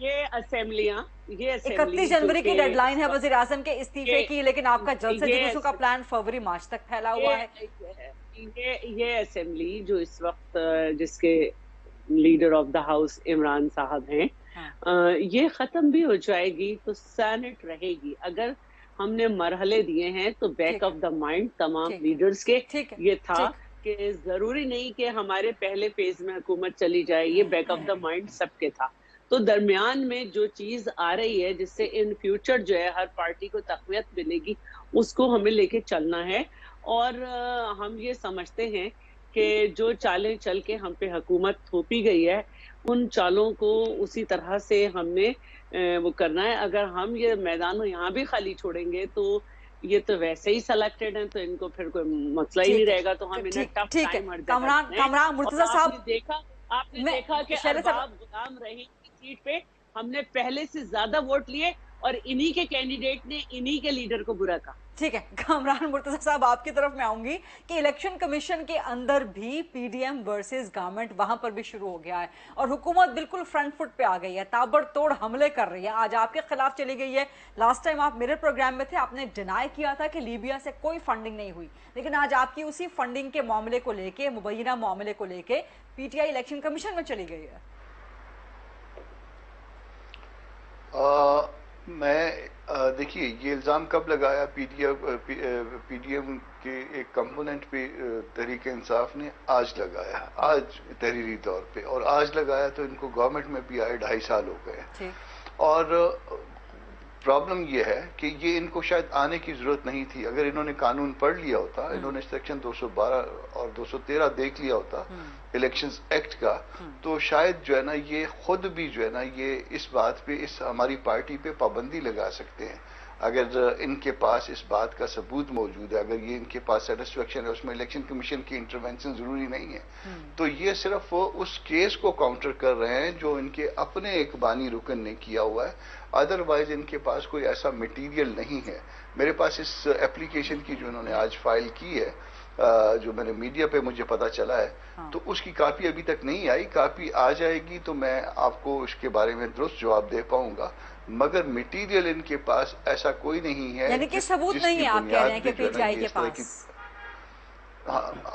یہ اسمبلیاں 31 جنوری کی dead line ہے وزیر اعظم کے استعفے کی، لیکن آپ کا جلسے جلوسوں کا پلان فروری مارچ تک پھیلا ہوا ہے. یہ اسمبلی جو اس وقت جس کے leader of the house Imran صاحب ہیں، یہ ختم بھی ہو جائے گی تو سینٹ رہے گی. اگر ہم نے مرحلے دیے ہیں تو بیک آف دا مائنڈ تمام لیڈرز کے یہ تھا کہ ضروری نہیں کہ ہمارے پہلے فیز میں حکومت چلی جائے، یہ بیک آف دا مائنڈ سب کے تھا. تو درمیان میں جو چیز آ رہی ہے جس سے ان فیوچر جو ہے ہر پارٹی کو تقویت ملے گی، اس کو ہمیں لے کے چلنا ہے. اور ہم یہ سمجھتے ہیں کہ جو چالیں چل کے ہم پہ حکومت تھوپی گئی ہے، ان چالوں کو اسی طرح سے ہم نے وہ کرنا ہے. اگر ہم یہ میدان یہاں بھی خالی چھوڑیں گے تو یہ تو ویسے ہی سلیکٹڈ ہیں، تو ان کو پھر کوئی مسئلہ ہی نہیں رہے گا. تو ہم انہیں ٹف ٹائم کامران مرتضیٰ صاحب، آپ نے دیکھا کہ ارباب غلام رحیم کی سیٹ پہ ہم نے پہلے سے زیادہ ووٹ لیے اور انہی کے کینڈیڈیٹ نے انہی کے لیڈر کو برا کہا. ٹھیک ہے کامران مرتضیٰ صاحب، آپ کی طرف میں آؤں گی کہ الیکشن کمیشن کے اندر بھی پی ڈی ایم ورسز گورنمنٹ وہاں پر بھی شروع ہو گیا ہے اور حکومت بالکل فرنٹ فٹ پہ آ گئی ہے، تابڑ توڑ حملے کر رہی ہے. آج آپ کے خلاف چلی گئی ہے. لاسٹ ٹائم آپ میرے پروگرام میں تھے، آپ نے ڈینائی کیا تھا کہ لیبیا سے کوئی فنڈنگ نہیں ہوئی، لیکن آج آپ کی اسی فنڈنگ کے معاملے کو لے کے، مبینہ معاملے کو لے کے P T I election commission میں چلی گئی ہے. میں دیکھیے یہ الزام کب لگایا پی ڈی ایم کے ایک کمپوننٹ پہ تحریک انصاف نے؟ آج لگایا، آج تحریری طور پہ، اور آج لگایا تو ان کو گورنمنٹ میں بھی آئے 2.5 سال ہو گئے. اور پرابلم یہ ہے کہ یہ ان کو شاید آنے کی ضرورت نہیں تھی. اگر انہوں نے قانون پڑھ لیا ہوتا، انہوں نے سیکشن 212 اور 213 دیکھ لیا ہوتا الیکشنز ایکٹ کا، تو شاید جو ہے نا یہ خود بھی جو ہے نا یہ اس بات پہ، اس ہماری پارٹی پہ پابندی لگا سکتے ہیں. اگر ان کے پاس اس بات کا ثبوت موجود ہے، اگر یہ ان کے پاس سیٹسفیکشن ہے، اس میں الیکشن کمیشن کی انٹرونشن ضروری نہیں ہے، تو یہ صرف اس کیس کو کاؤنٹر کر رہے ہیں جو ان کے اپنے ایک بانی رکن نے کیا ہوا ہے. ادروائز ان کے پاس کوئی ایسا مٹیریل نہیں ہے. میرے پاس اس اپلیکیشن کی جو انہوں نے آج فائل کی ہے، جو میں نے میڈیا پہ مجھے پتا چلا ہے، تو اس کی کاپی ابھی تک نہیں آئی. کاپی آ جائے گی تو میں آپ کو اس کے بارے میں درست جواب دے پاؤں گا، مگر مٹیریل ان کے پاس ایسا کوئی نہیں ہے. یعنی کہ ثبوت نہیں ہے، آپ کہہ رہے ہیں کہ پی ٹی آئی کے پاس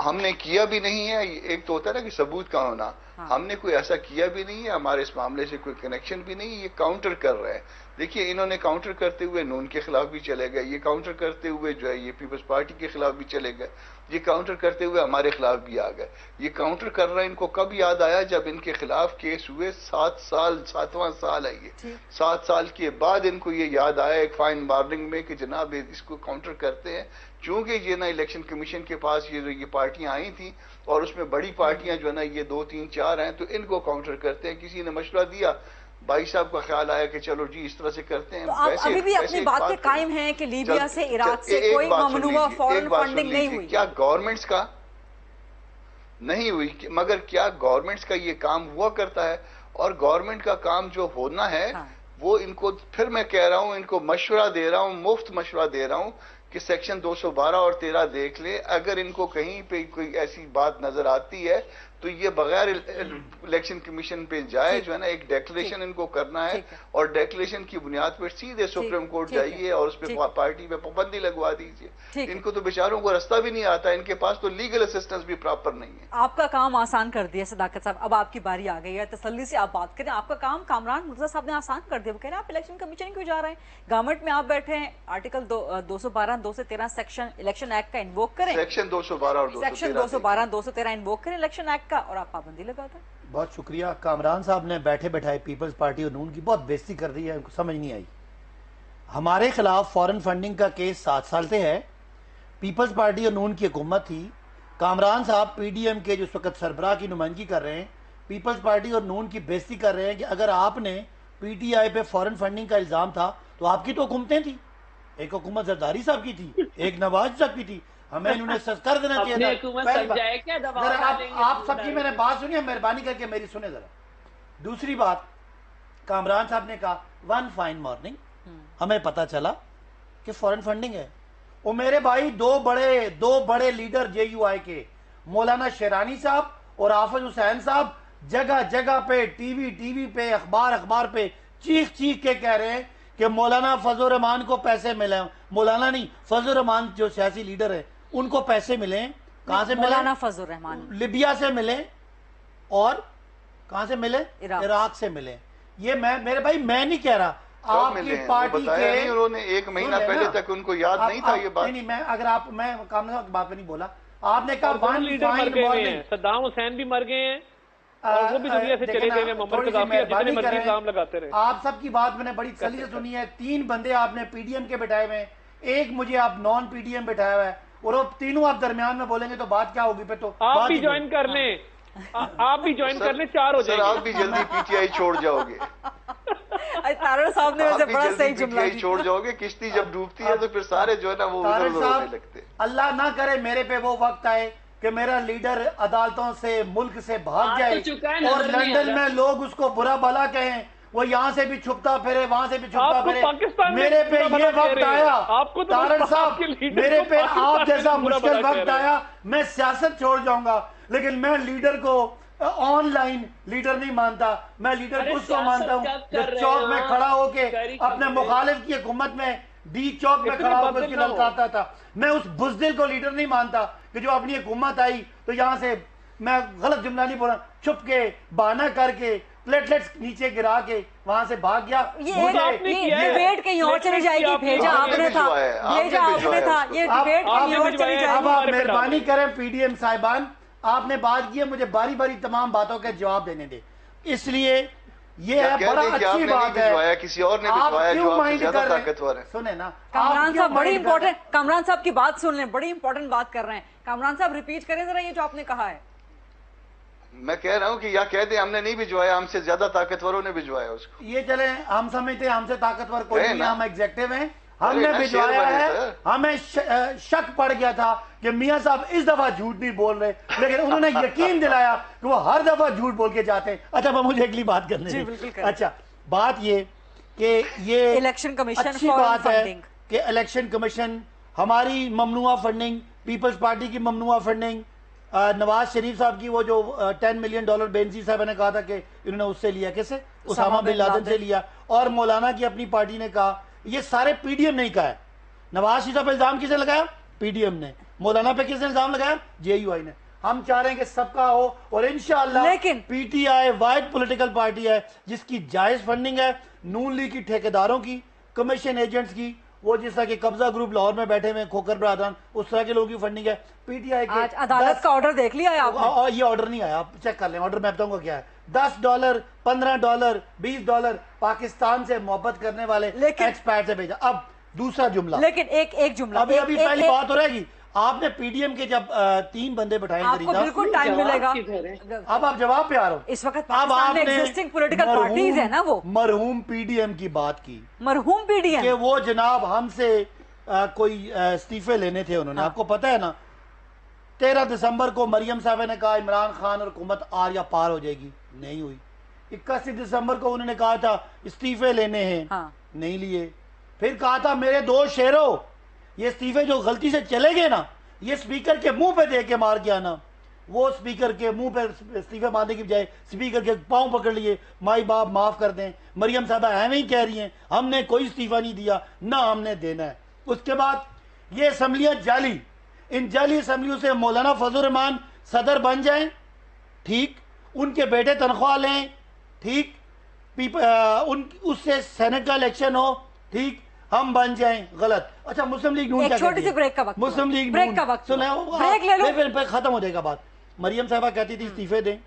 ہم نے کیا بھی نہیں ہے. ایک تو ہوتا ہے نا کہ ثبوت کا ہونا، ہم نے کوئی ایسا کیا بھی نہیں ہے، ہمارے اس معاملے سے کوئی کنیکشن بھی نہیں. یہ کاؤنٹر کر رہے ہیں. دیکھیے انہوں نے کاؤنٹر کرتے ہوئے نون کے خلاف بھی چلے گئے، یہ کاؤنٹر کرتے ہوئے جو ہے یہ پیپلز پارٹی کے خلاف بھی چلے گئے، یہ کاؤنٹر کرتے ہوئے ہمارے خلاف بھی آ گئے. یہ کاؤنٹر کر رہے ہیں. ان کو کب یاد آیا؟ جب ان کے خلاف کیس ہوئے 7واں سال ہے یہ. 7 سال کے بعد ان کو یہ یاد آیا ایک فائن مارننگ میں کہ جناب اس کو کاؤنٹر کرتے ہیں. چونکہ یہ نا الیکشن کمیشن کے پاس یہ پارٹیاں آئی تھیں اور اس میں بڑی پارٹیاں جو ہے نا یہ 2 3 4 ہیں، تو ان کو کاؤنٹر کرتے ہیں. کسی نے مشورہ دیا، بھائی صاحب کا خیال آیا کہ چلو جی اس طرح سے کرتے ہیں. تو آپ ابھی بھی اپنی بات پہ قائم ہیں کہ لیبیا سے، عراق سے کوئی ممنوعہ فورن فنڈنگ نہیں ہوئی؟ کیا گورنمنٹس کا نہیں ہوئی؟ مگر کیا گورنمنٹس کا یہ کام ہوا کرتا ہے؟ اور گورنمنٹ کا کام جو ہونا ہے وہ ان کو، پھر میں کہہ رہا ہوں، ان کو مشورہ دے رہا ہوں، مفت مشورہ دے رہا ہوں کہ سیکشن 212 اور 13 دیکھ لیں. اگر ان کو کہیں پہ کوئی ایسی بات نظر آتی ہے تو یہ بغیر الیکشن کمیشن پہ جائے، جو ہے نا ایک ڈیکلیریشن ان کو کرنا ہے، اور ڈیکلیریشن کی بنیاد پر سیدھے سپریم کورٹ جائیے اور اس پہ پارٹی پہ پابندی لگوا دیجیے. ان کو تو بیچاروں کو راستہ بھی نہیں آتا، ان کے پاس تو لیگل اسسٹنس بھی پراپر نہیں ہے. آپ کا کام آسان کر دیا صداقت صاحب. اب آپ کی باری آ گئی ہے، تسلی سے آپ بات کریں. آپ کا کام کامران مرتضیٰ صاحب نے آسان کر دیا. وہ کہہ رہے ہیں آپ الیکشن کمیشن کیوں جا رہے ہیں؟ گورنمنٹ میں آپ بیٹھے ہیں، آرٹیکل 212 213 سیکشن الیکشن ایکٹ کا انووک کریں، سیکشن 212 اور 213 انووک کریں الیکشن ایکٹ کا، اور آپ پابندی لگا دیں. بہت شکریہ. کامران صاحب نے بیٹھے بیٹھائے پیپلز پارٹی اور نون کی بہت بےزتی کر دی ہے، ان کو سمجھ نہیں آئی. ہمارے خلاف فورن فنڈنگ کا کیس 7 سال سے ہے. پیپلز پارٹی اور نون کی حکومت تھی. کامران صاحب پی ڈی ایم کے جو اس وقت سربراہ کی نمائندگی کر رہے ہیں، پیپلز پارٹی اور نون کی بےزتی کر رہے ہیں کہ اگر آپ نے پی ٹی آئی پہ فورن فنڈنگ کا الزام تھا تو آپ کی تو حکومتیں تھیں. ایک حکومت زرداری صاحب کی تھی، ایک نواز صاحب کی تھی. ہمیں انہوں نے کر دینا چاہیے تھا. آپ سب کی میں نے بات سنی ہے، مہربانی کر کے میری سنیں ذرا. دوسری بات، کامران صاحب نے کہا 1 فائن مارننگ ہمیں پتا چلا کہ فورن فنڈنگ ہے. وہ میرے بھائی دو بڑے لیڈر جے یو آئی کے، مولانا شیرانی صاحب اور حافظ حسین صاحب، جگہ جگہ پہ ٹی وی پہ اخبار پہ چیخ چیخ کے کہہ رہے ہیں کہ مولانا فضل الرحمان کو پیسے ملے. مولانا نہیں, فضل الرحمان جو سیاسی لیڈر ہے ان کو پیسے ملے. کہاں سے ملے؟ مولانا فضل الرحمان لیبیا سے ملے اور کہاں سے ملے؟ عراق سے ملے. یہ میرے بھائی میں نہیں کہہ رہا, آپ کی پارٹی کے انہوں نے 1 مہینہ پہلے تک ان کو یاد نہیں تھا یہ بات. نہیں, میں اگر آپ, میں کامران صاحب کی بات پہ نہیں بولا, آپ نے کہا صدام حسین بھی مر گئے ہیں اور وہ بھی دنیا سے چلے گئے ہیں, محمد قذافی جتنے مرضی الزام لگاتے رہے. آپ سب کی بات میں نے بڑی تسلی سے سنی ہے. 3 بندے آپ نے پی ڈی ایم کے بٹھائے ہوئے ہیں, ایک مجھے آپ نان پی ڈی ایم بٹھایا ہوا ہے, اور وہ تینوں آپ درمیان میں بولیں گے تو بات کیا ہوگی؟ پھر تو آپ بھی جوائن کر لیں, آپ بھی جوائن کر لیں, 4 ہو جائیں گے. آپ بھی جلدی پی ٹی آئی چھوڑ جاؤ گے. تارڑ صاحب نے ویسے بڑا صحیح جملہ چھوڑ جاؤ گے. کشتی جب ڈوبتی ہے تو پھر سارے جو ہے نا وہ ادھر ادھر ہونے لگتے. اللہ نہ کرے میرے پہ وہ وقت آئے کہ میرا لیڈر عدالتوں سے ملک سے بھاگ جائے اور لندن میں لوگ اس کو برا بھلا کہیں, وہ یہاں سے بھی چھپتا پھرے وہاں سے بھی چھپتا پھرے. میرے پہ یہ وقت آیا تارڑ صاحب, میرے پہ آپ جیسا مشکل وقت آیا, میں سیاست چھوڑ جاؤں گا, لیکن میں لیڈر کو آن لائن لیڈر نہیں مانتا. میں لیڈر اس کو مانتا ہوں جو چوک میں کھڑا ہو کے اپنے مخالف کی حکومت میں ڈی چوک میں کھڑا ہو کے اس کی للکارتا تھا. میں اس بزدل کو لیڈر نہیں مانتا کہ جو اپنی حکومت آئی تو یہاں سے, میں غلط جملہ نہیں بولا, چھپ کے بہانہ کر کے پلیٹلیٹس نیچے گرا کے وہاں سے بھاگ گیا. یہ ڈیبیٹ کہیں اور چلی جائے گی, بھیجا آپ نے تھا, بھیجا آپ نے تھا, یہ ڈیبیٹ کہیں اور چلی جائے گی. اب آپ مہربانی کریں پی ڈی ایم صاحبان, آپ نے بات کی ہے, مجھے باری باری تمام باتوں کے جواب دینے دے. اس لیے یہ بڑا اچھی بات ہے, کسی اور نے بھجوایا جو آپ سے زیادہ طاقتور ہے. سنیں نا کامران صاحب, بڑی امپورٹنٹ, کامران صاحب کی بات سن لیں, بڑی امپورٹنٹ بات کر رہے ہیں. کامران صاحب ریپیٹ کریں ذرا یہ جو آپ نے کہا ہے. میں کہہ رہا ہوں کہ یا کہہ دیں ہم نے نہیں بھجوایا, ہم سے زیادہ طاقتوروں نے بھجوایا اس کو. یہ چلیں, ہم سمجھتے ہیں ہم سے طاقتور کوئی نہیں, ہم ایگزیکٹو ہیں, ہم نے بھجوایا ہے. ہمیں شک پڑ گیا تھا کہ میاں صاحب اس دفعہ جھوٹ نہیں بول رہے, لیکن انہوں نے یقین دلایا کہ وہ ہر دفعہ جھوٹ بول کے جاتے ہیں. اچھا مجھے اگلی بات کرنے دیں. اچھا بات یہ کہ یہ الیکشن کمیشن اچھی بات ہے کہ الیکشن کمیشن, ہماری ممنوعہ فنڈنگ, پیپلز پارٹی کی ممنوعہ فنڈنگ, نواز شریف صاحب کی وہ جو $10 ملین بینزی صاحب نے کہا تھا کہ انہوں نے اس سے لیا, کیسے؟ اسامہ بن لادن سے لیا. اور مولانا کی اپنی پارٹی نے کہا, یہ سارے پی ڈی ایم نہیں کہا ہے. نواز شریف صاحب پہ الزام کسے لگایا؟ پی ڈی ایم نے. مولانا پہ کس نے الزام لگایا؟ جے یو آئی نے. ہم چاہ رہے ہیں کہ سب کا ہو, اور انشاءاللہ پی ٹی آئی واحد پولیٹیکل پارٹی ہے جس کی جائز فنڈنگ ہے. نون لیگ کی ٹھیکیداروں کی, کمیشن ایجنٹس کی, وہ جس طرح کہ قبضہ گروپ لاہور میں بیٹھے ہوئے کھوکر برادران, اس طرح کے لوگوں کی فنڈنگ ہے. پی ٹی آئی کے عدالت کا آرڈر دیکھ لیا ہے آپ نے؟ یہ آرڈر نہیں آیا, آپ چیک کر لیں آرڈر, میں بتاؤں گا کیا ہے. $10, $15, $20 پاکستان سے محبت کرنے والے ایکسپیرٹ سے بھیجا. اب دوسرا جملہ, لیکن ایک جملہ, ابھی پہلی بات ہو رہے گی. آپ نے پی ڈی ایم کے جب 3 بندے بٹھائے, آپ کو بالکل ٹائم ملے گا. اب آپ جواب پہ آ رہا ہو. اس وقت پاکستان میں ایگزسٹنگ پولیٹیکل پارٹیز ہیں نا, وہ مرحوم پی ڈی ایم کی بات کی, مرحوم پی ڈی ایم کہ وہ جناب ہم سے کوئی استعفے لینے تھے انہوں نے. آپ کو پتہ ہے نا 13 دسمبر کو مریم صاحب نے کہا عمران خان اور حکومت آر یا پار ہو جائے گی, نہیں ہوئی. 21 دسمبر کو انہوں نے کہا تھا استعفے لینے ہیں, نہیں لیے. پھر کہا تھا میرے 2 شیروں, یہ استعفے جو غلطی سے چلے گئے نا, یہ سپیکر کے منہ پہ دے کے مار کے آنا. وہ سپیکر کے منہ پہ استعفے مارنے کی بجائے سپیکر کے پاؤں پکڑ لیے, مائی باپ معاف کر دیں. مریم صاحبہ ایویں ہی کہہ رہی ہیں ہم نے کوئی استعفہ نہیں دیا, نہ ہم نے دینا ہے. اس کے بعد یہ اسمبلیاں جعلی, ان جعلی اسمبلیوں سے مولانا فضل الرحمان صدر بن جائیں, ٹھیک, ان کے بیٹے تنخواہ لیں, ٹھیک, اس سے سینٹ کا الیکشن ہو, ٹھیک, ہم بن جائیں, غلط. اچھا مسلم لیگ نون کیا چھوٹی سی بریک کا وقت, مسلم لیگ بریک کا وقت بریک لے لو, پھر ختم ہو جائے گا بات. مریم صاحبہ کہتی تھی استعفے دیں,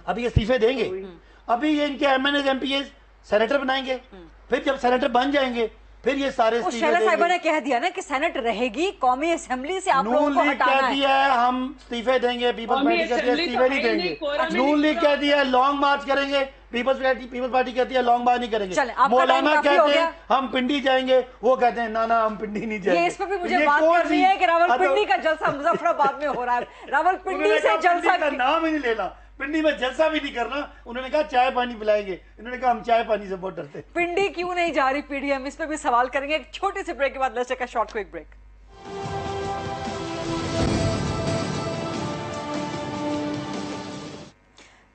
ابھی استعفے دیں گے, ابھی یہ ان کے MNAs MPAs senator بنائیں گے, پھر جب سینیٹر بن جائیں گے پھر یہ سارے شیلا صاحبہ نے کہہ دیا نا کہ سینٹ رہے گی, قومی اسمبلی سے آپ لوگوں کو ہٹانا ہے. نون لیگ کہہ دیا ہے ہم استعفے دیں گے, پیپلز پارٹی کہتی ہے استعفے نہیں دیں گے. نون لیگ کہتی ہے لانگ مارچ کریں گے, پیپلز پارٹی کہتی ہے لانگ مارچ نہیں کریں گے. مولانا کہتے ہیں ہم پنڈی جائیں گے, وہ کہتے ہیں نا ہم پنڈی نہیں جائیں گے. یہ اس پہ بھی مجھے بات کرنی ہے کہ راول پنڈی کا جلسہ مظفر آباد میں ہو رہا ہے. راول پنڈی سے جلسہ کا نام ہی نہیں لینا, پنڈی میں جلسہ بھی نہیں کرنا. انہوں نے کہا چائے پانی پلائیں گے, انہوں نے کہا ہم چائے پانی سے بہت ڈرتے. پنڈی کیوں نہیں جا رہی پی ڈی ایم, اس پہ بھی سوال کریں گے. ایک چھوٹی سی بریک کے بعد let's take a short quick break.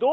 2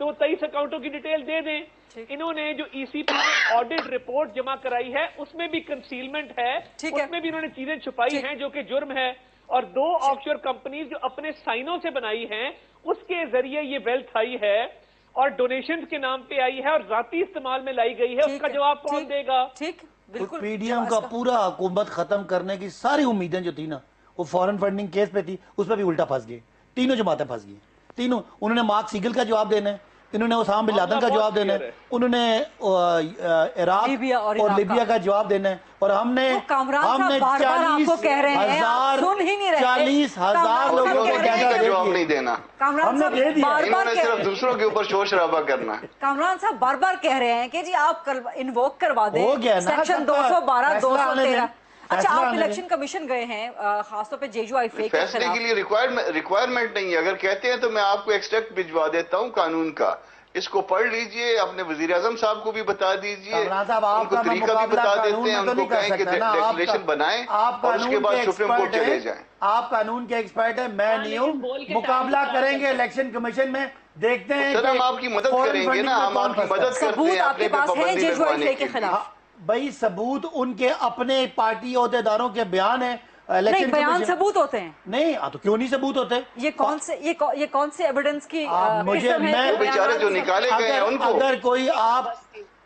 تو 23 اکاؤنٹوں کی ڈیٹیل دے دیں. انہوں نے جو ای سی پی میں آڈٹ رپورٹ جمع کرائی ہے اس میں بھی کنسیلمنٹ ہے, اس میں بھی انہوں نے چیزیں چھپائی ہیں جو کہ جرم ہے. اور 2 آف شور کمپنیز جو اپنے سائنوں سے بنائی ہیں اس کے ذریعے یہ ویلتھ آئی ہے اور ڈونیشنز کے نام پہ آئی ہے اور ذاتی استعمال میں لائی گئی ہے, اس کا جواب کون دے گا؟ ٹھیک, بالکل. پی ڈی ایم کا پورا حکومت ختم کرنے کی ساری امیدیں جو تھی نا وہ فورن فنڈنگ کیس پہ تھی, اس پہ بھی الٹا پھنس گئے. تینوں جماعتیں پھنس گئی, تینوں. انہوں نے مارک سیگل کا جواب دینا ہے, انہوں نے اسامہ بن لادن کا جواب دینا ہے, انہوں نے عراق اور لیبیا کا جواب دینا ہے, اور ہم نے 40,000 لوگوں کو جواب نہیں دینا. ہم نے دے دیا. انہوں نے صرف دوسروں کے اوپر شور شرابہ کرنا ہے. کامران صاحب بار بار کہہ رہے ہیں کہ جی آپ انووک کروا دیں سیکشن 212 213. اچھا, آپ الیکشن کمیشن گئے ہیں خاص طور پہ جیجو آئی فیک فیصلے کے لیے ریکوائرمنٹ نہیں ہے. اگر کہتے ہیں تو میں آپ کو ایکسٹریکٹ بھجوا دیتا ہوں قانون کا, اس کو پڑھ لیجئے, اپنے وزیر اعظم صاحب کو بھی بتا دیجئے, ان کو طریقہ بھی بتا دیتے ہیں, ان کو کہیں کہ ڈیکلیریشن بنائیں اور اس کے بعد سپریم کورٹ چلے جائیں. آپ قانون کے ایکسپرٹ ہیں, میں نہیں ہوں. مقابلہ کریں گے الیکشن کمیشن میں, دیکھتے ہیں. سر ہم آپ کی مدد کریں گے نا, ہم آپ کی مدد کرتے ہیں اپنے پہ پابندی لگوانے کے لیے. بھائی ثبوت ان کے اپنے پارٹی عہدیداروں کے بیان ہیں. نہیں, بیان ثبوت ہوتے ہیں. نہیں تو کیوں نہیں ثبوت ہوتے؟ یہ کون سے ایویڈنس کی قسم ہے؟ بیچارے جو نکالے گئے ہیں ان کو.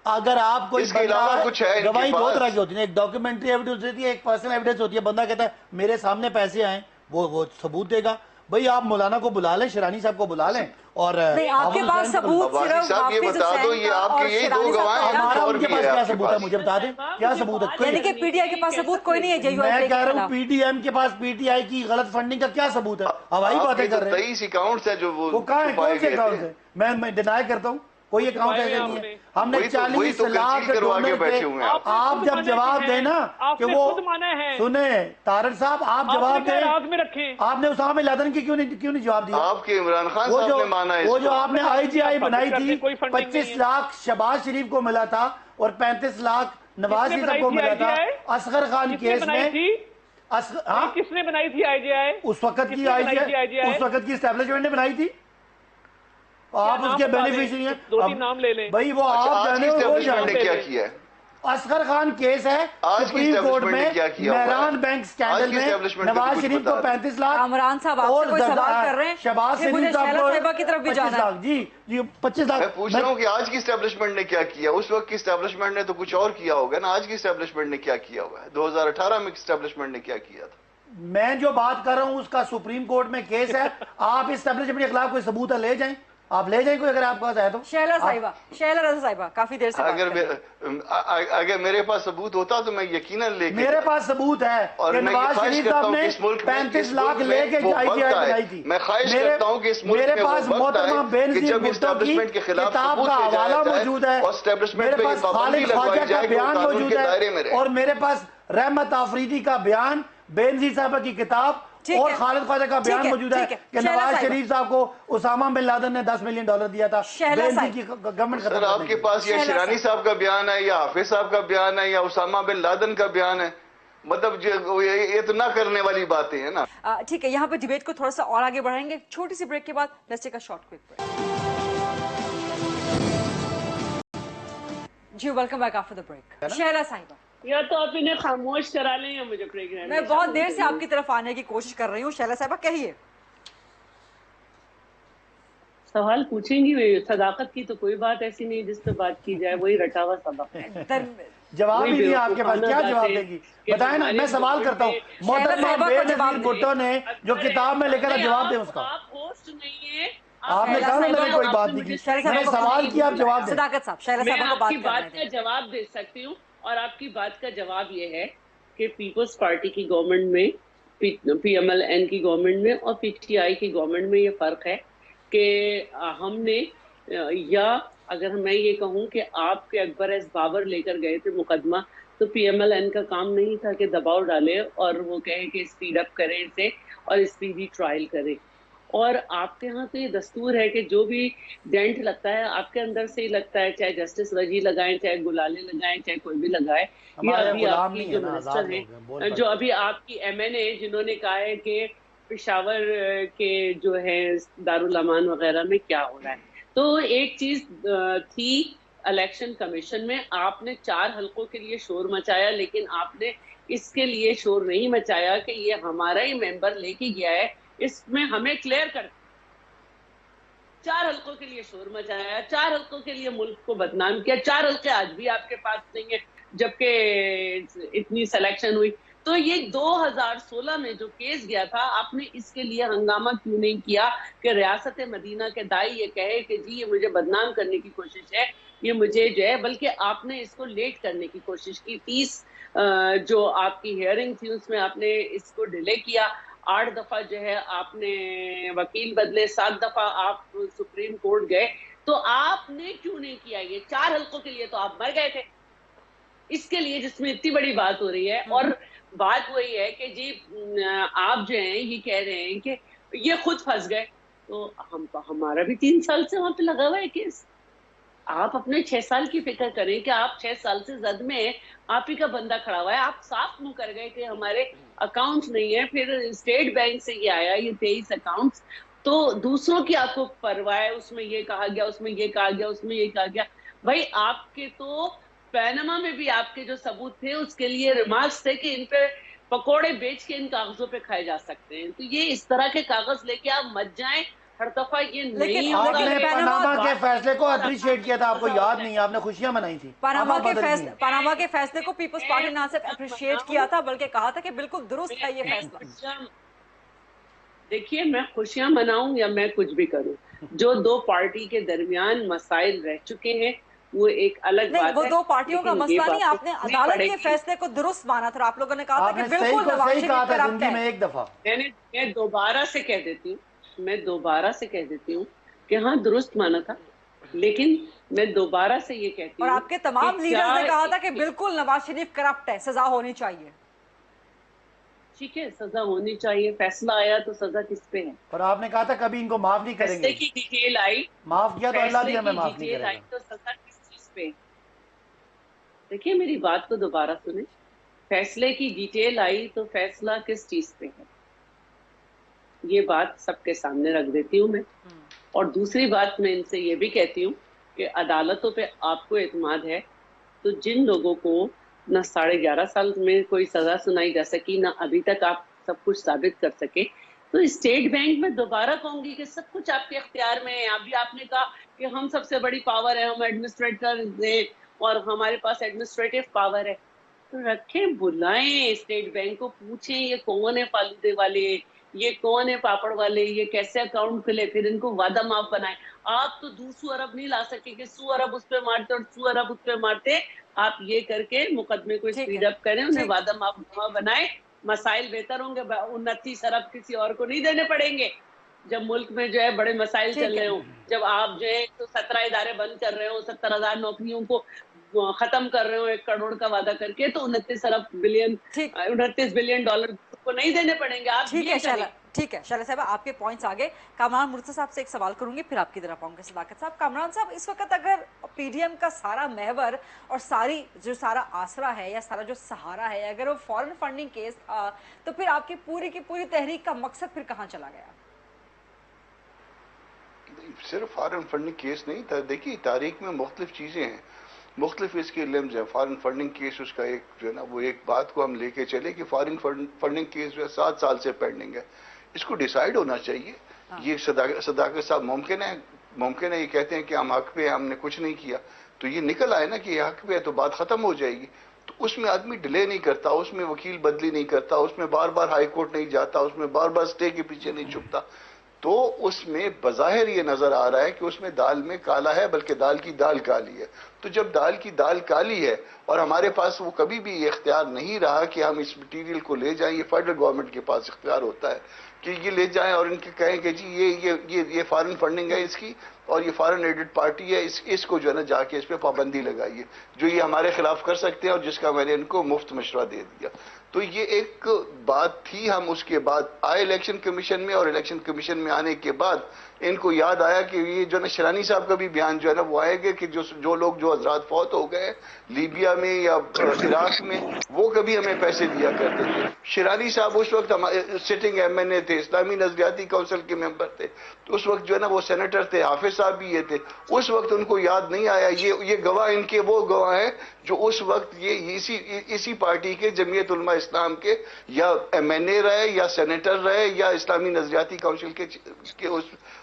اگر آپ کوئی اس کے علاوہ کچھ ہے گواہی دو طرح کی ہوتی ہے, ایک ڈاکیومنٹری ایویڈنس ہوتی ہے, ایک پرسنل ایویڈنس ہوتی ہے. بندہ کہتا ہے میرے سامنے پیسے آئیں, وہ ثبوت دے گا. بھئی آپ مولانا کو بلا لیں, شیرانی صاحب کو بلا لیں, اور آپ کے پاس ثبوت صرف صاحب یہ بتا دو, یہ آپ کے یہی 2 گواہ ہیں. ہمارا ان کے پاس کیا ثبوت ہے مجھے بتا دیں, کیا ثبوت ہے؟ یعنی کہ پی ٹی آئی کے پاس ثبوت کوئی نہیں ہے جے یو آئی میں کے کہہ رہا خلاف. ہوں پی ٹی ایم کے پاس پی ٹی آئی کی غلط فنڈنگ کا کیا ثبوت ہے؟ ہوائی باتیں کر رہے ہیں. 23 اکاؤنٹس ہیں جو وہ کہاں ہیں, کون سے اکاؤنٹ ہیں؟ میں ڈینائی کرتا ہوں, کوئی اکاؤنٹ ایسے نہیں ہے. ہم نے 40 لاکھ ڈونر پہ. آپ جب جواب دیں نا کہ وہ سنیں طارق صاحب, آپ جواب دیں. آپ نے اسامہ بن لادن کی کیوں نہیں جواب دیا؟ آپ کے عمران خان صاحب نے مانا ہے. وہ جو آپ نے آئی جی آئی بنائی تھی, 25 لاکھ شہباز شریف کو ملا تھا اور 35 لاکھ نواز شریف صاحب کو ملا تھا. اصغر خان کیس میں کس نے بنائی تھی آئی جی آئی؟ اس وقت کی آئی جی آئی, اس وقت کی اسٹیبلشمنٹ نے بنائی تھی. آپ اس کے بینیفیشری ہیں. 2-3 نام لے لیں بھئی وہ آپ جانے وہ نے کیا کیا ہے. اصغر خان کیس ہے سپریم کورٹ میں, مہران بینک سکینڈل میں نواز شریف کو 35 لاکھ, کامران صاحب آپ سے کوئی سوال کر رہے ہیں, شہباز شریف صاحب کو کی طرف بھی 25 لاکھ. جی 25 لاکھ. میں پوچھ رہا ہوں کہ آج کی اسٹیبلشمنٹ نے کیا کیا. اس وقت کی اسٹیبلشمنٹ نے تو کچھ اور کیا ہوگا نا, آج کی اسٹیبلشمنٹ نے کیا کیا ہوا ہے, 2018 میں اسٹیبلشمنٹ نے کیا کیا تھا. میں جو بات کر رہا ہوں اس کا سپریم کورٹ میں کیس ہے. آپ اسٹیبلشمنٹ کے خلاف کوئی ثبوت لے جائیں, آپ لے جائیں کوئی, اگر آپ پاس ہے تو. شیلا رضا صاحبہ کافی دیر سے اگر میرے پاس ثبوت ہوتا تو میں یقیناً لے کے, میرے پاس ثبوت ہے کہ نواز شریف صاحب نے 35 لاکھ لے کے آئی جی آئی بنائی تھی. میں خواہش کرتا ہوں کہ اس ملک میرے پاس محترمہ بینظیر بھٹو کی کتاب کا حوالہ موجود ہے, میرے پاس خالد خواجہ کا بیان موجود ہے, اور میرے پاس رحمت آفریدی کا بیان, بینظیر صاحبہ کی کتاب اور خالد خواجہ کا بیان موجود ہے کہ نواز شریف صاحب کو اسامہ بن لادن نے $10 ملین دیا تھا. سر آپ کے پاس یا شیرانی صاحب کا بیان ہے, یا حافظ صاحب کا بیان ہے, یا اسامہ بن لادن کا بیان ہے, مطلب یہ تو نہ کرنے والی باتیں ہیں نا. ٹھیک ہے, یہاں پہ ڈیبیٹ کو تھوڑا سا اور آگے بڑھائیں گے چھوٹی سی بریک کے بعد. Let's take a short quick break. جی welcome back after the break. Sheila صاحبہ, یا تو آپ انہیں خاموش کرا لیں یا مجھے بریک رہنے. میں بہت دیر سے آپ کی طرف آنے کی کوشش کر رہی ہوں. شیلا صاحبہ کہیے. سوال پوچھیں گی, صداقت کی تو کوئی بات ایسی نہیں جس پہ بات کی جائے, وہی رٹا ہوا سبق ہے. جواب ہی نہیں آپ کے پاس, کیا جواب دے گی بتائیں نا. میں سوال کرتا ہوں, محترمہ بینظیر بھٹو نے جو کتاب میں لکھا تھا جواب دیں اس کا. آپ ہوسٹ نہیں ہیں, آپ نے کہا میں نے کوئی بات نہیں کی, میں نے سوال کیا, آپ جواب دیں. صداقت صاحب, شیلا میں صاحبہ کو آپ کی بات بات کا جواب دے سکتی ہوں, اور آپ کی بات کا جواب یہ ہے کہ پیپلز پارٹی کی گورنمنٹ میں, پی ایم ایل این کی گورنمنٹ میں اور پی ٹی آئی کی گورنمنٹ میں یہ فرق ہے کہ ہم نے, یا اگر میں یہ کہوں کہ آپ کے اکبر ایس بابر لے کر گئے تھے مقدمہ, تو پی ایم ایل این کا کام نہیں تھا کہ دباؤ ڈالے اور وہ کہے کہ اسپیڈ اپ کریں اسے اور اسپیڈی ٹرائل کریں. اور آپ کے ہاں تو یہ دستور ہے کہ جو بھی ڈینٹ لگتا ہے آپ کے اندر سے ہی لگتا ہے, چاہے جسٹس وجی لگائیں, چاہے گلالے لگائیں, چاہے کوئی بھی لگائے, یا ابھی آپ کی جو منسٹر ہیں, جو ابھی آپ کی ایم این اے جنہوں نے کہا ہے کہ پشاور کے جو ہے دارالامان وغیرہ میں کیا ہو رہا ہے, تو ایک چیز تھی الیکشن کمیشن میں، آپ نے 4 حلقوں کے لیے شور مچایا، لیکن آپ نے اس کے لیے شور نہیں مچایا کہ یہ ہمارا ہی ممبر لے کے گیا ہے، اس میں ہمیں کلیئر کر 4 حلقوں کے لیے شور مچایا، 4 حلقوں کے لیے ملک کو بدنام کیا، 4 حلقے آج بھی آپ کے پاس نہیں ہیں جبکہ اتنی سلیکشن ہوئی. تو یہ 2016 میں جو کیس گیا تھا، آپ نے اس کے لیے ہنگامہ کیوں نہیں کیا کہ ریاست مدینہ کے دائی یہ کہے کہ جی یہ مجھے بدنام کرنے کی کوشش ہے، یہ مجھے جو ہے، بلکہ آپ نے اس کو لیٹ کرنے کی کوشش کی. 30 جو آپ کی ہیئرنگ تھی اس میں آپ نے اس کو ڈیلے کیا، 8 دفعہ جو ہے آپ نے وکیل بدلے، 7 دفعہ آپ سپریم کورٹ گئے. تو آپ نے کیوں نہیں کیا یہ 4 حلقوں کے لیے؟ تو آپ مر گئے تھے اس کے لیے جس میں اتنی بڑی بات ہو رہی ہے. اور بات وہی ہے کہ جی آپ جو ہیں یہ کہہ رہے ہیں کہ یہ خود پھنس گئے، تو ہمارا بھی 3 سال سے وہاں پہ لگا ہوا ہے کیس. آپ اپنے 6 سال کی فکر کریں کہ آپ 6 سال سے زد میں آپ ہی کا بندہ کھڑا ہوا ہے. آپ صاف منہ کر گئے کہ ہمارے اکاؤنٹس نہیں ہیں، پھر اسٹیٹ بینک سے یہ آیا یہ 23 اکاؤنٹس. تو دوسروں کی آپ کو پرواہ ہے، اس میں یہ کہا گیا، اس میں یہ کہا گیا، اس میں یہ کہا گیا. بھائی آپ کے تو پینما میں بھی آپ کے جو ثبوت تھے اس کے لیے ریمارکس تھے کہ ان پہ پکوڑے بیچ کے ان کاغذوں پہ کھائے جا سکتے ہیں. تو یہ اس طرح کے کاغذ لے کے آپ مت جائیں ہر دفعہ. یہ نہیں آپ ہوگا نے کہ پاناما کے فیصلے کو اپریشیٹ کیا تھا، آپ کو یاد نہیں؟ آپ نے خوشیاں منائی تھی. پاناما کے فیصلے کو پیپلز پارٹی نے نہ صرف اپریشیٹ کیا تھا بلکہ کہا تھا کہ بالکل درست ہے یہ فیصلہ. دیکھیے میں خوشیاں مناؤں یا میں کچھ بھی کروں، جو 2 پارٹی کے درمیان مسائل رہ چکے ہیں وہ ایک الگ بات ہے. وہ 2 پارٹیوں کا مسئلہ نہیں، آپ نے عدالت کے فیصلے کو درست مانا تھا. آپ لوگوں نے کہا تھا کہ بالکل نواز شریف کرپٹ ہے. میں ایک دفعہ میں دوبارہ سے کہہ دیتی ہوں کہ ہاں درست مانا تھا، لیکن میں دوبارہ سے یہ کہتی ہوں اور آپ کے تمام لیڈرز نے کہا تھا کہ بالکل نواز شریف کرپٹ ہے، سزا ہونی چاہیے. ٹھیک ہے سزا ہونی چاہیے، فیصلہ آیا تو سزا کس پہ ہے؟ اور آپ نے کہا تھا کبھی ان کو معاف نہیں کریں گے. فیصلے کی ڈیٹیل آئی، معاف کیا تو اللہ بھی ہمیں معاف نہیں کرے گا. تو سزا کس چیز پہ؟ دیکھیے میری بات کو دوبارہ سنیں. فیصلے کی ڈیٹیل آئی تو فیصلہ کس چیز پہ ہے، یہ بات سب کے سامنے رکھ دیتی ہوں میں. اور دوسری بات میں ان سے یہ بھی کہتی ہوں کہ عدالتوں پہ آپ کو اعتماد ہے تو جن لوگوں کو نہ 11.5 سال میں کوئی سزا سنائی جا سکی، نہ ابھی تک آپ سب کچھ ثابت کر سکے، تو اسٹیٹ بینک میں دوبارہ کہوں گی کہ سب کچھ آپ کے اختیار میں ہے. ابھی آپ نے کہا کہ ہم سب سے بڑی پاور ہے، ہم ایڈمنسٹریٹر ہیں اور ہمارے پاس ایڈمنسٹریٹو پاور ہے. تو رکھیں، بلائیں اسٹیٹ بینک کو، پوچھیں یہ کون ہے فالودے والے، یہ کون ہے پاپڑ والے، یہ کیسے اکاؤنٹ کھلے، پھر ان کو وعدہ معاف بنائیں. آپ تو 200 ارب نہیں لا سکے کہ 100 ارب اس پہ مارتے اور 100 ارب اس پہ مارتے. آپ یہ کر کے مقدمے کو اسپیڈ اپ کریں، انہیں وعدہ معاف بنائیں، مسائل بہتر ہوں گے. 29 ارب کسی اور کو نہیں دینے پڑیں گے جب ملک میں جو ہے بڑے مسائل چل رہے ہوں. جب آپ جو ہے تو 17 ادارے بند کر رہے ہوں، 70,000 نوکریوں کو ختم کر رہے ہوں 1 کروڑ کا وعدہ کر کے، تو 29 بلین ڈالر کو نہیں دینے پڑیں گے. آپ ٹھیک ہے شعلہ صاحبہ، آپ کے پوائنٹس آگے. کامران مرتضیٰ صاحب سے ایک سوال کروں گی، پھر آپ کی طرف آؤں گے. صداقت صاحب، کامران صاحب، اس وقت اگر پی ڈی ایم کا سارا محور اور سارا آسرا ہے یا سارا جو سہارا ہے، اگر وہ فورن فنڈنگ کیس تھا تو پھر آپ کی پوری تحریک کا مقصد پھر کہاں چلا گیا؟ صرف فارن فنڈنگ کیس نہیں تھا. دیکھیے تاریخ میں مختلف چیزیں ہیں، مختلف اس کے لمز ہیں. فارن فنڈنگ کیس اس کا ایک جو ہے نا وہ ایک بات کو ہم لے کے چلے کہ فارن فنڈنگ کیس جو ہے 7 سال سے پینڈنگ ہے. اس کو ڈیسائیڈ ہونا چاہیے. یہ صداقت صاحب ممکن ہے یہ کہتے ہیں کہ ہم حق پہ ہیں، ہم نے کچھ نہیں کیا، تو یہ نکل آئے نا کہ یہ حق پہ ہے تو بات ختم ہو جائے گی. تو اس میں آدمی ڈیلے نہیں کرتا، اس میں وکیل بدلی نہیں کرتا، اس میں بار بار ہائی کورٹ نہیں جاتا، اس میں بار بار سٹے کے پیچھے نہیں چھپتا. تو اس میں بظاہر یہ نظر آ رہا ہے کہ اس میں دال میں کالا ہے، بلکہ دال کی دال کالی ہے. تو جب دال کی دال کالی ہے اور ہمارے پاس وہ کبھی بھی یہ اختیار نہیں رہا کہ ہم اس مٹیریل کو لے جائیں، یہ فیڈرل گورنمنٹ کے پاس اختیار ہوتا ہے کہ یہ لے جائیں اور ان کے کہیں کہ جی یہ فارن فنڈنگ ہے اس کی اور یہ فارن ایڈڈ پارٹی ہے، اس کو جو ہے نا جا کے اس پہ پابندی لگائیے، جو یہ ہمارے خلاف کر سکتے ہیں اور جس کا میں نے ان کو مفت مشورہ دے دیا. تو یہ ایک بات تھی. ہم اس کے بعد آئے الیکشن کمیشن میں, اور الیکشن کمیشن میں آنے کے بعد ان کو یاد آیا کہ یہ جو نا شرانی صاحب کا بھی بیان جو ہے نا وہ آئے گا کہ جو لوگ جو حضرات فوت ہو گئے لیبیا میں یا عراق میں, وہ کبھی ہمیں پیسے دیا کرتے تھے. شرانی صاحب اس وقت سٹنگ MNA تھے, اسلامی نظریاتی کونسل کے ممبر تھے, تو اس وقت جو ہے نا وہ سینیٹر تھے. حافظ صاحب بھی یہ تھے. اس وقت ان کو یاد نہیں آیا. یہ گواہ ان کے وہ گواہ ہیں جو اس وقت یہ اسی پارٹی کے جمعیت علماء اسلام کے یا MNA رہے یا سینیٹر رہے یا اسلامی نظریاتی کونسل کے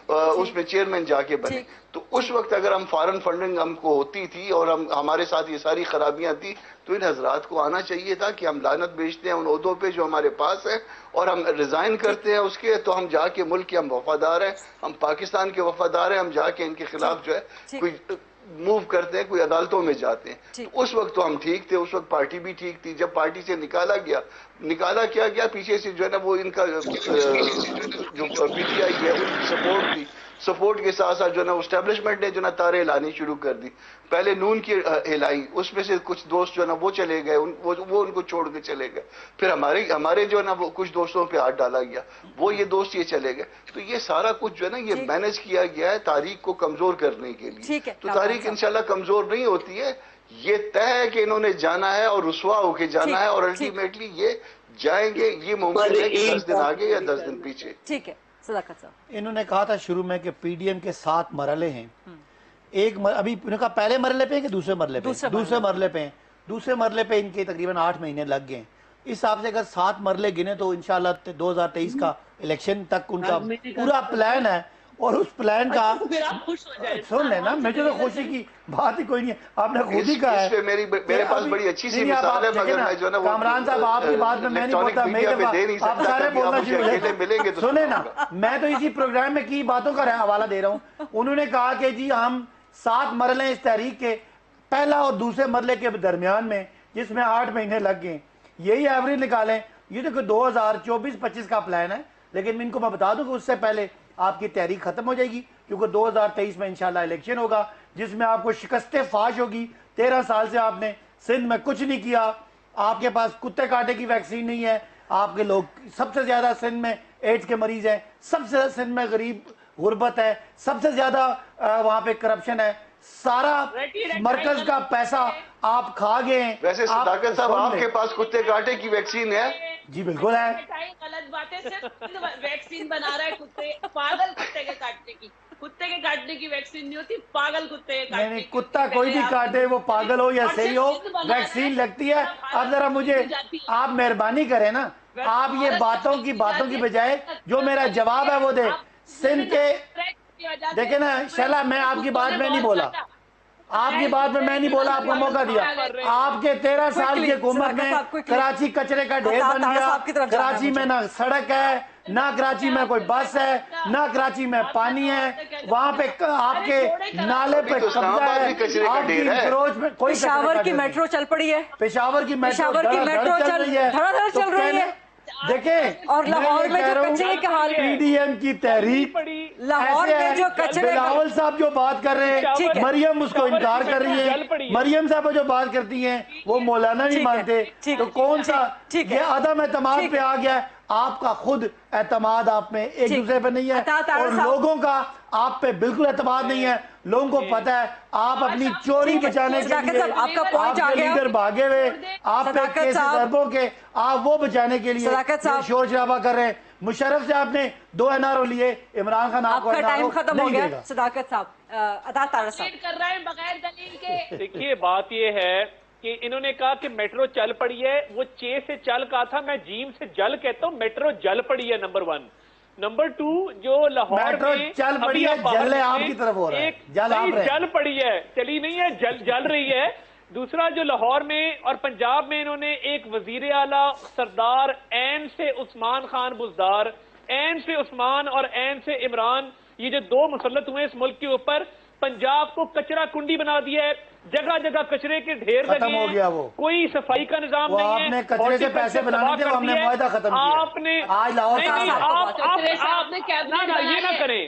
اس میں چیئرمین جا کے بنے. تو اس وقت اگر ہم فارن فنڈنگ ہم کو ہوتی تھی اور ہمارے ساتھ یہ ساری خرابیاں تھی, تو ان حضرات کو آنا چاہیے تھا کہ ہم لعنت بھیجتے ہیں ان عہدوں پہ جو ہمارے پاس ہے, اور ہم ریزائن کرتے ہیں اس کے, تو ہم جا کے ملک کے ہم وفادار ہیں, ہم پاکستان کے وفادار ہیں, ہم جا کے ان کے خلاف جو ہے کوئی موو کرتے ہیں, کوئی عدالتوں میں جاتے ہیں. تو اس وقت تو ہم ٹھیک تھے, اس وقت پارٹی بھی ٹھیک تھی. جب پارٹی سے نکالا کیا گیا پیچھے سے جو ہے نا وہ ان کا جو PTI ہے ان کی سپورٹ تھی. سپورٹ کے ساتھ ساتھ جو ہے نا اسٹیبلشمنٹ نے جو نا تارے ہلانی شروع کر دی. پہلے نون کی ہلائی, اس میں سے کچھ دوست جو ہے نا وہ چلے گئے, وہ ان کو چھوڑ کے چلے گئے. پھر ہمارے جو ہے نا وہ کچھ دوستوں پہ ہاتھ ڈالا گیا, وہ یہ دوست یہ چلے گئے. تو یہ سارا کچھ جو ہے نا یہ مینج کیا گیا ہے تاریخ کو کمزور کرنے کے لیے. تو تاریخ انشاءاللہ کمزور نہیں ہوتی ہے. یہ طے ہے کہ انہوں نے جانا ہے اور رسوا ہو کے جانا ہے, اور الٹیمیٹلی یہ جائیں گے. یہ ممکن ہے کہ 10 دن آگے یا 10 دن پیچھے. ٹھیک ہے صداقت صاحب, انہوں نے کہا تھا شروع میں کہ PDM کے 7 مرحلے ہیں. ایک ابھی انہوں نے کہا پہلے مرحلے پہ ہیں کہ دوسرے مرحلے پہ؟ دوسرے مرحلے پہ ہیں. دوسرے مرحلے پہ ان کے تقریباً 8 مہینے لگ گئے. اس حساب سے اگر 7 مرحلے گنے تو انشاءاللہ 2023 کا الیکشن تک ان کا پورا پلان ہے. اور اس پلان کا سن لینا, مجھے تو خوشی کی بات ہی کوئی نہیں ہے, آپ نے خود ہی کہا ہے. میرے پاس بڑی اچھی سی مثال ہے, مگر میں جو ہے نا کامران صاحب آپ کی بات میں نہیں بولتا, آپ سارے بولنا شروع. سنیں نا, میں تو اسی پروگرام میں کی باتوں کا حوالہ دے رہا ہوں. انہوں نے کہا کہ جی ہم 7 مرحلے اس تحریک کے, پہلا اور دوسرے مرحلے کے درمیان میں, جس میں 8 مہینے لگ گئے, یہی ایوریج نکالیں. یہ دیکھو 2024-25 کا پلان ہے, لیکن ان کو میں بتا دوں کہ اس سے پہلے آپ کی تحریک ختم ہو جائے گی, کیونکہ 2023 میں انشاءاللہ الیکشن ہوگا, جس میں آپ کو شکست فاش ہوگی. 13 سال سے آپ نے سندھ میں کچھ نہیں کیا, آپ کے پاس کتے کاٹے کی ویکسین نہیں ہے, آپ کے لوگ سب سے زیادہ سندھ میں ایڈز کے مریض ہیں, سب سے سندھ میں غریب غربت ہے, سب سے زیادہ وہاں پہ کرپشن ہے, سارا مرکز کا پیسہ آپ کھا گئے ہیں. ویسے صداقت صاحب آپ کے پاس کتے کاٹے کی ویکسین ہے؟ جی بالکل ہے. غلط باتیں, صرف ویکسین بنا رہا ہے کتے, پاگل کتے کے کاٹنے کی. کتے کے کاٹنے کی ویکسین نہیں ہوتی, پاگل کتے کے کاٹنے کی. کتا کوئی بھی کاٹے, وہ پاگل ہو یا صحیح ہو, ویکسین لگتی ہے. اب ذرا مجھے آپ مہربانی کریں نا, آپ یہ باتوں کی بجائے جو میرا جواب ہے وہ دے. سندھ کے دیکھیں نا شیلا, میں آپ کی بات میں نہیں بولا, آپ کی بات میں نہیں بولا, آپ کو موقع دیا. آپ کے 13 سال کی حکومت میں کراچی کچرے کا ڈھیر بن گیا. کراچی میں نہ سڑک ہے, نہ کراچی میں کوئی بس ہے, نہ کراچی میں پانی ہے. وہاں پہ آپ کے نالے پہ قبضہ ہے, آپ کی انکروچ میں کوئی. پشاور کی میٹرو چل پڑی ہے, پشاور کی میٹرو چل رہی ہے. دیکھیں, اور لاہور میں جو کچرے کا حال, PDM کی تحریک, لاہور میں جو کچرے, بلاول صاحب جو بات کر رہے ہیں, مریم اس کو انکار کر رہی ہے. مریم صاحب جو بات کرتی ہیں وہ مولانا نہیں مانتے, تو کون سا یہ عدم اعتماد پہ آ گیا ہے. آپ کا خود اعتماد آپ میں ایک دوسرے پہ نہیں ہے, اور لوگوں کا آپ پہ بالکل اعتماد نہیں ہے. لوگوں کو پتہ ہے آپ اپنی چوری بچانے کے لیے, آپ کے لیڈر بھاگے ہوئے, آپ پہ کیسز اربوں کے, آپ وہ بچانے کے لیے شور شرابہ کر رہے ہیں. مشرف سے آپ نے 2 NRO لیے, عمران خان آپ کو ٹائم ختم ہو گیا. صداقت صاحب, عطا طارق صاحب کر رہا ہے بغیر دلیل کے. دیکھیے بات یہ ہے کہ انہوں نے کہا کہ میٹرو چل پڑی ہے, وہ چے سے چل کہا تھا, میں جیم سے جل کہتا ہوں. میٹرو جل پڑی ہے, نمبر 1. نمبر 2, جو لاہور میں چل پڑی ہے, جل آپ کی طرف ہو رہا ہے, جل پڑی ہے, چلی نہیں ہے, جل رہی ہے. دوسرا, جو لاہور میں اور پنجاب میں انہوں نے ایک وزیر اعلیٰ سردار این سے عثمان خان بزدار, این سے عثمان اور این سے عمران, یہ جو 2 مسلط ہوئے اس ملک کے اوپر, پنجاب کو کچرا کنڈی بنا دیا ہے. جگہ جگہ کچرے کے ڈھیر لگے ہیں, کوئی صفائی کا نظام نہیں ہے. آپ نے کچرے سے پیسے بنانے تھے, ہم نے معاہدہ ختم کیا. آپ نے آج لاہور یہ نہ کریں,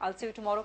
I'll see you tomorrow.